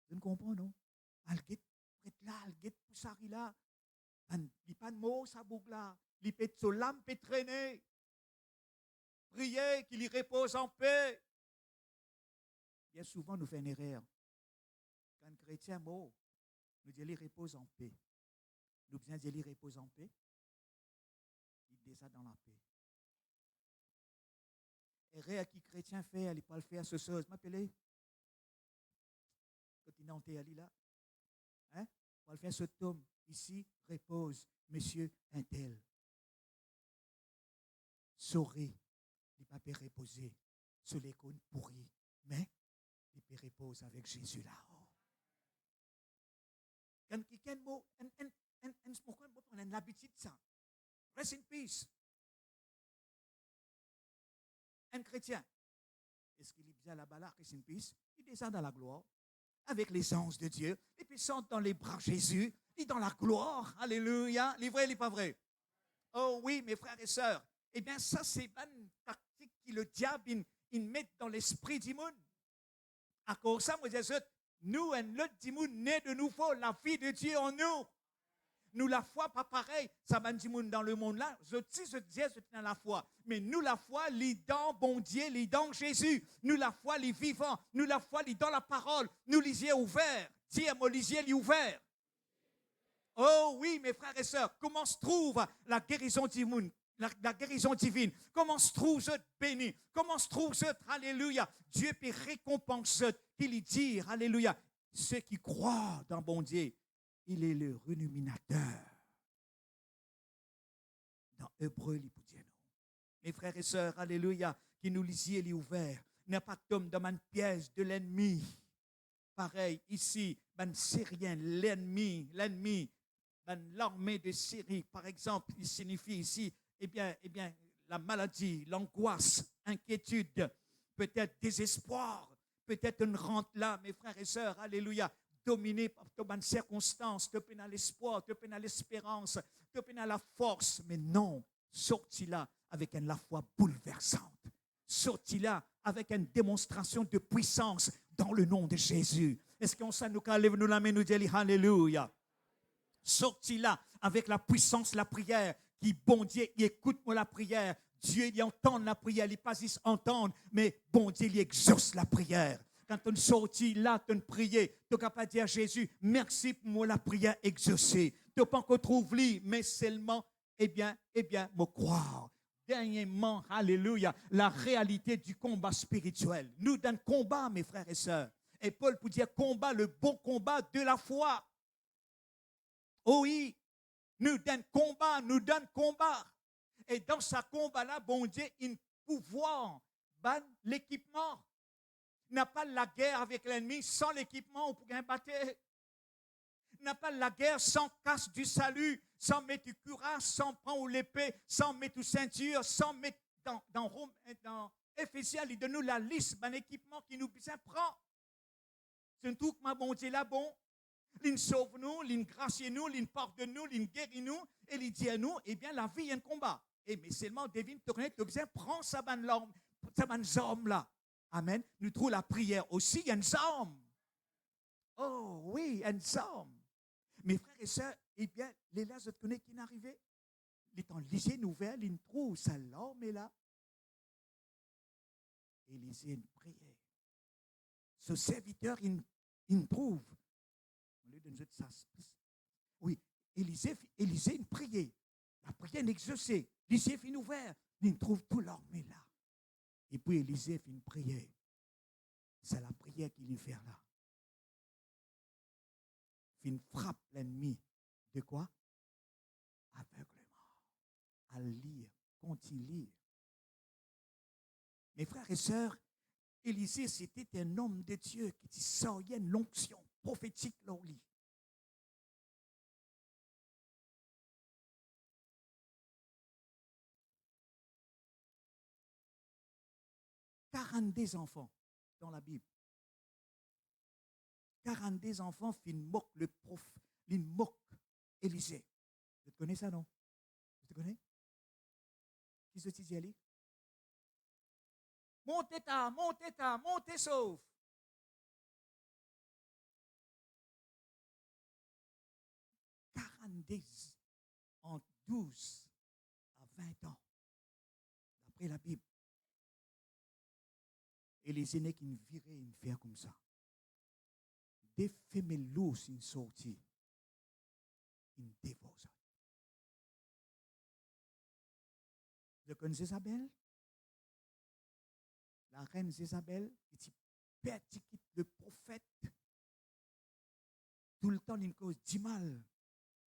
Speaker 2: Vous ne comprenez, non? Elle guette, prête là, elle guette pour ça, là. Il n'y a pas de mots, ça boucle là. Il peut être l'âme peut traîner. Priez qu'il y repose en paix. Bien souvent, nous faisons une erreur. Quand un chrétien mort, nous disons qu'il repose en paix. Nous disons qu'il repose en paix. Il est déjà dans la paix. Erreur qui chrétien fait, elle n'est pas le faire ce chose. M'appelez. Continent est là. Hein? Pas le faire ce tome. Ici, repose, monsieur un tel. Saurez, il ne peut pas reposer sur les cônes pourris, mais il peut reposer avec Jésus là-haut. Quand quelqu'un mot, on a l'habitude de ça. Rest in peace. Un chrétien, est-ce qu'il est bien là-bas là, rest in peace? Il descend dans la gloire avec les anges de Dieu, et puis sent dans les bras Jésus, il est dans la gloire, alléluia, il est vrai, il n'est pas vrai? Oh oui, mes frères et sœurs, eh bien ça c'est une tactique que le diable, il met dans l'esprit du monde. À cause de ça, moi je dis, nous, l'autre du monde, né de nouveau, la vie de Dieu en nous. Nous, la foi, pas pareil. Ça va dire dans le monde là. Je dis dans la foi. Mais nous, la foi, les dans bon Dieu, les dans Jésus. Nous, la foi, les vivants. Nous, la foi, les dans la parole. Nous, les yeux ouverts. Dis à moi, les yeux ouverts. Oh oui, mes frères et sœurs, comment se trouve la guérison divine? La guérison divine. Comment se trouve ce béni? Comment se trouve ce alléluia? Dieu peut récompenser, qu'il dit, alléluia. Ceux qui croient dans bon Dieu, il est le rémunérateur. Dans Hébreu, il peut dire non. Mes frères et sœurs, alléluia, qui nous lisiez, il est ouvert. N'a pas comme dans une pièce de l'ennemi. Pareil, ici, ben Syrien, l'ennemi, l'armée de Syrie, par exemple, il signifie ici, eh bien, la maladie, l'angoisse, inquiétude, peut-être désespoir, peut-être une rente là, mes frères et sœurs, alléluia, dominé par une circonstance, tu peux dans l'espoir, tu peux dans l'espérance, tu peux dans la force, mais non, sorti là avec une la foi bouleversante, sorti là avec une démonstration de puissance dans le nom de Jésus. Est-ce qu'on s'en nous lève nous la main nous dit alléluia? Sorti là avec la puissance, la prière, qui bon Dieu, il écoute-moi la prière. Dieu, il entend la prière, il pas juste entendre, mais bon Dieu, il exauce la prière. Quand on sortit là, on priait, tu n'as pas dire à Jésus, merci pour moi la prière exaucée. Tu n'as pas encore trouvé, mais seulement, eh bien, me croire. Dernièrement, alléluia, la réalité du combat spirituel. Nous, dans le combat, mes frères et sœurs, et Paul peut dire combat, le bon combat de la foi. Oh oui, nous donne combat. Et dans ce combat-là, bon Dieu, il pouvoir ban l'équipement. N'a pas la guerre avec l'ennemi sans l'équipement, on pourrait battre. N'a pas la guerre sans casse du salut, sans mettre du courage, sans prendre l'épée, sans mettre une ceinture, sans mettre dans Éphésiens, il donne nous la liste d'un équipement qui nous prend. C'est tout que ma bon Dieu là bon. Il sauve nous, il gracie nous, il pardonne nous, il guérit nous, et il dit à nous, eh bien, la vie est un combat. Et mais seulement, Devine, tu connais, tu besoin, prends sa bonne arme là. Amen. Nous trouvons la prière aussi, il y a une arme. Oh oui, une arme. Mes frères et sœurs, eh bien, les là, je te connais qui est arrivé. Il est en lycée nouvelle, il trouve sa larme est là. Et il lisait une prière. Ce serviteur, il trouve. Oui, Élisée une prière. La prière est exaucée. Élisée fait une ouvert. Il trouve tout l'armée là. Et puis Élisée fait une prière. C'est la prière qu'il lui fait là. Il frappe l'ennemi. De quoi? Aveuglement. À lire. Continue lire. Mes frères et sœurs, Élisée, c'était un homme de Dieu qui sortait une l'onction prophétique là au lit. Des enfants dans la Bible. 42 enfants, ils moquent le prophète, ils moquent Élisée. Vous connaissez ça, non? Vous connaissez? Qui se dit aller? Montez, sauve. entre 12 à 20 ans, d'après la Bible. Et les aînés qui ne viraient une faire comme ça. Des femelles lourdes, une sortie, une dévore. Vous connaissez Isabelle? La reine Isabelle, qui persécute le prophète. Tout le temps, il cause du mal.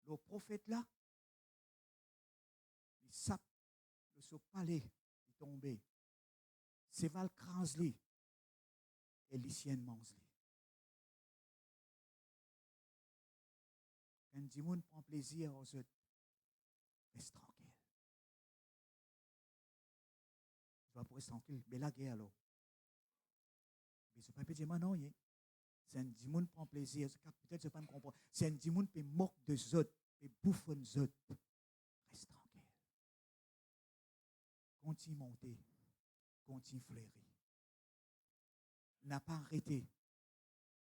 Speaker 2: Le prophète là, il sape le palais, il est tombé. C'est Val Cransley et Lucien Mansley. Quand du monde prend plaisir aux autres, reste tranquille. Tu vas pour rester tranquille, mais la guerre alors. Mais ce n'est pas dire non, c'est un du monde prend plaisir, peut-être je ne pas me comprendre. C'est un du monde qui moque de autres, qui bouffe de autres. Reste tranquille. Continue monter, continue fleurir. N'a pas arrêté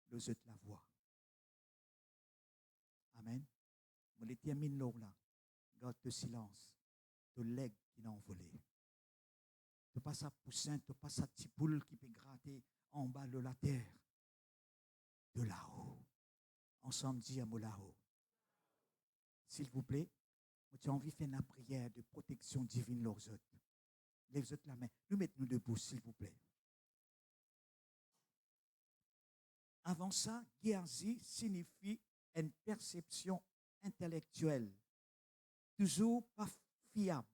Speaker 2: le autres la voix. Amen. Je les termine là. Garde de silence. De l'aigle qui n'a envolé. De pas sa poussin, de pas sa petite boule qui peut gratter en bas de la terre. De là-haut. Ensemble, dis à moi là-haut. S'il vous plaît, tu as envie de faire une prière de protection divine leurs autres. Les autres la main. Nous mettons-nous debout, s'il vous plaît. Avant ça, Géasi signifie une perception intellectuelle, toujours pas fiable.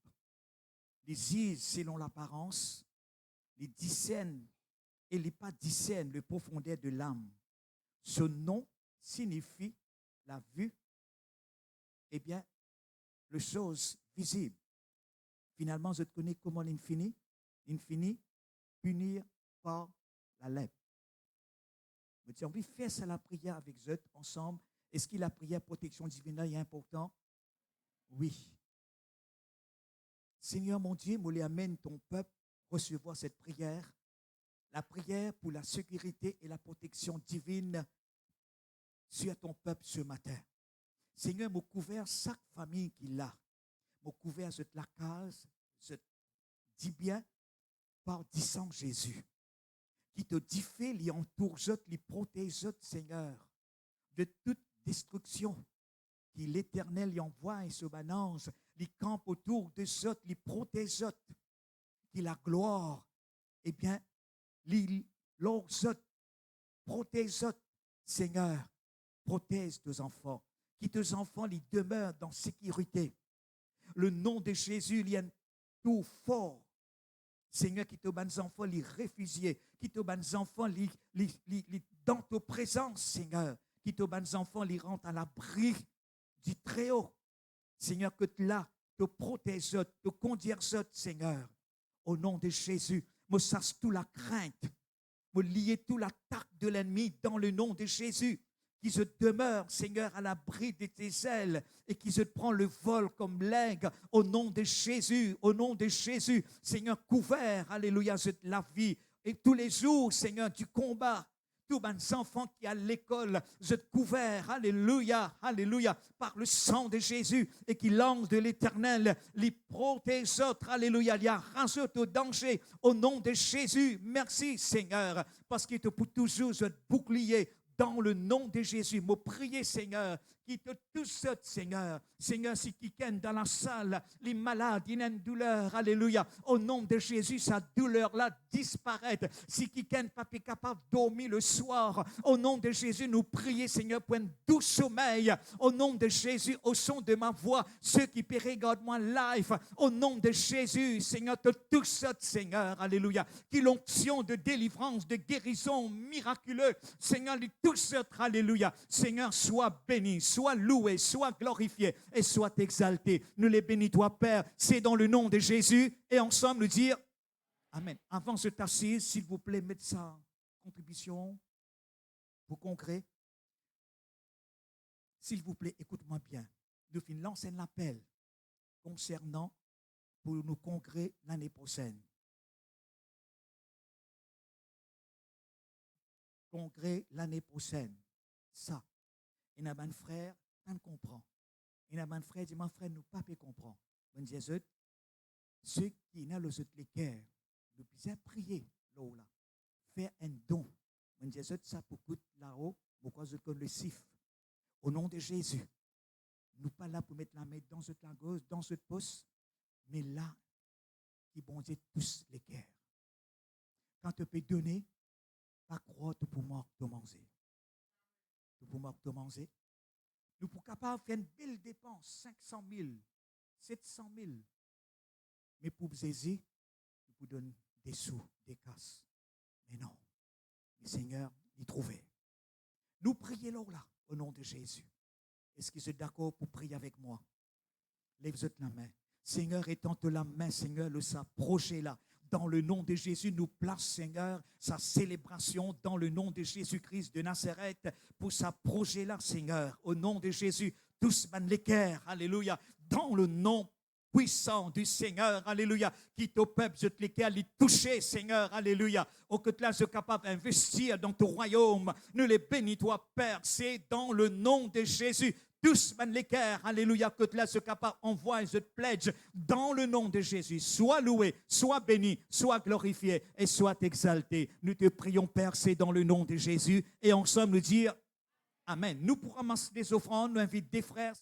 Speaker 2: Les yeux selon l'apparence, les discernent et les pas discernent le profondeur de l'âme. Ce nom signifie la vue, eh bien, les choses visibles. Finalement, je te connais comment l'infini? L'infini, punir par la lèpre. Mais tu as envie de faire ça la prière avec eux ensemble. Est-ce que la prière protection divine est important? Oui. Seigneur mon Dieu, moi, amène ton peuple recevoir cette prière. La prière pour la sécurité et la protection divine sur ton peuple ce matin. Seigneur, moi couvert chaque famille qu'il a. Moi couvert cette la case, je dis bien, par du sang Jésus. Qui te diffait, les entoure, les protège, Seigneur, de toute destruction. Qui l'Éternel y envoie et se balance, les campe autour de eux, les protège, qui la gloire, eh bien, leurs protège, Seigneur, protège tes enfants, qui tes enfants les demeurent dans sécurité. Le nom de Jésus, il y a un tout fort. Seigneur, qui te bonnes enfants, les réfugiés, qui te bonnes enfants, les dans ta présence, Seigneur, qui te bonnes enfants, les rentrent à l'abri du Très-Haut. Seigneur, que là, te protège, te conduire, Seigneur, au nom de Jésus. Me sache toute la crainte, me lier toute l'attaque de l'ennemi dans le nom de Jésus. Qui se demeure, Seigneur, à l'abri de tes ailes et qui se prend le vol comme l'aigle au nom de Jésus, au nom de Jésus. Seigneur, couvert, alléluia, de la vie et tous les jours, Seigneur, du combat. Tous mes enfants qui à l'école, je te couvert, alléluia, alléluia, par le sang de Jésus et qui l'ange de l'Éternel les protège, alléluia, il arrache au danger au nom de Jésus. Merci Seigneur, parce qu'il te pour toujours je te bouclier. Dans le nom de Jésus, me prier, Seigneur, qui te touche, Seigneur. Seigneur, si quelqu'un dans la salle, les malades, il y a une douleur, alléluia. Au nom de Jésus, sa douleur-là disparaît. Si quelqu'un n'est pas capable de dormir le soir, au nom de Jésus, nous prions, Seigneur, pour un doux sommeil. Au nom de Jésus, au son de ma voix, ceux qui regardent moi live, au nom de Jésus, Seigneur, te touche, Seigneur, alléluia. Qui l'onction de délivrance, de guérison miraculeuse, Seigneur, les touche, alléluia. Seigneur, sois béni, sois loué, sois glorifié et sois exalté. Nous les bénis, toi, Père. C'est dans le nom de Jésus et ensemble nous dire Amen. Avant de t'asseoir, s'il vous plaît, mettez sa contribution pour concret. S'il vous plaît, écoute-moi bien. Nous lançons un appel concernant pour nos congrès l'année prochaine. Congrès l'année prochaine. Ça. Et un frère, on comprend. Et mon frère dit, mon frère, nous pas comprendre. Bon Dieu, ceux qui n'ont les cœurs, nous pouvons prier là-haut, faire un don. Bon Dieu, ça pour coûter là-haut, pourquoi je connais le sif. Au nom de Jésus, nous pas là pour mettre la main dans cette gauche, dans cette poste, mais là, qui bon Dieu tous les cœurs. Quand tu peux donner, pas croire tout pour moi de manger. Tout pour moi de manger. Nous sommes capables de faire une belle dépense, 500 000, 700 000. Mais pour Jésus, nous pouvons donner des sous, des casses. Mais non, le Seigneur l'y trouvait. Nous prions là, au nom de Jésus. Est-ce que vous êtes d'accord pour prier avec moi? Lève-vous la main. Seigneur, étends la main, Seigneur, le s'approcher là. Dans le nom de Jésus, nous place, Seigneur, sa célébration dans le nom de Jésus-Christ de Nazareth pour s'approcher là, Seigneur. Au nom de Jésus, tous les cœurs, alléluia, dans le nom puissant du Seigneur, alléluia, qui au peuple, je te les les toucher, Seigneur, alléluia. Au que là, je suis capable d'investir dans ton royaume. Nous les bénis, toi, Père, c'est dans le nom de Jésus. Tous les cœurs, alléluia, que là, je suis capable d'envoyer, je te pledge, dans le nom de Jésus. Sois loué, sois béni, sois glorifié et sois exalté. Nous te prions, Père, c'est dans le nom de Jésus. Et ensemble, nous dire Amen. Nous pourrons ramasser des offrandes, nous invitons des frères.